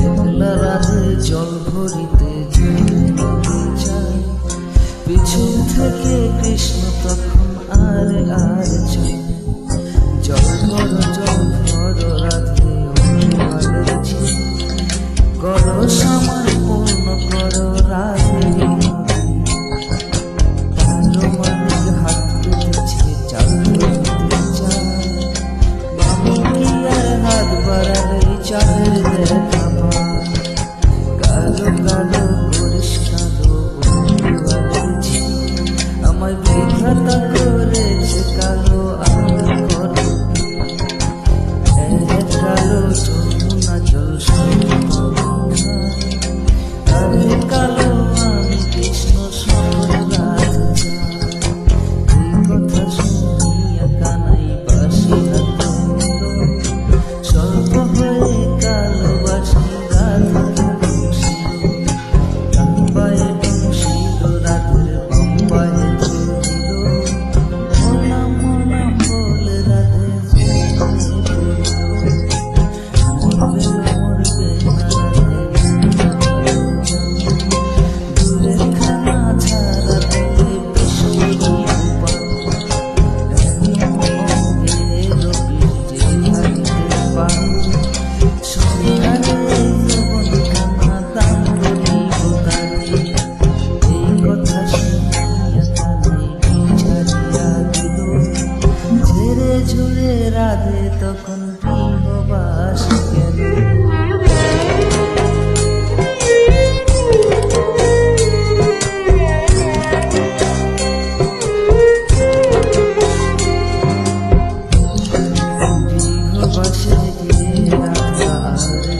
একলা রাধে জল ভরিতে যায়, পিছন থেকে কৃষ্ণ তখন আর চায়, জল ভর রাধে করো সামার পূর্ণ করো রাধে। ভালো মানুষ হাত পেতেছে চাল ধরতে চায়, বাবু কি আর হাত বাড়ালে চাঁদের দেখা পায়। কালো কালো করিস কালো আমায় বিধাতা করেছে কালো আমি করো কালো যমুনা জল আরে কালো আমি কৃষ্ণ সরাধ এই কথা শুনিয়া কানাই বাসি হাতে স্বল্প হয়ে কালো বাসি রাধা পায়ে বংশীল রাধের পায়ে ধরিল মনা মনা বলে রাধে মরবে না রাধে দূরে খানা ছাড়া দিলে বিশ্বরূপা ঝুড়ে রাধে তখন গৃহবাস গেল। গৃহবাসে গিয়ে রাধা আর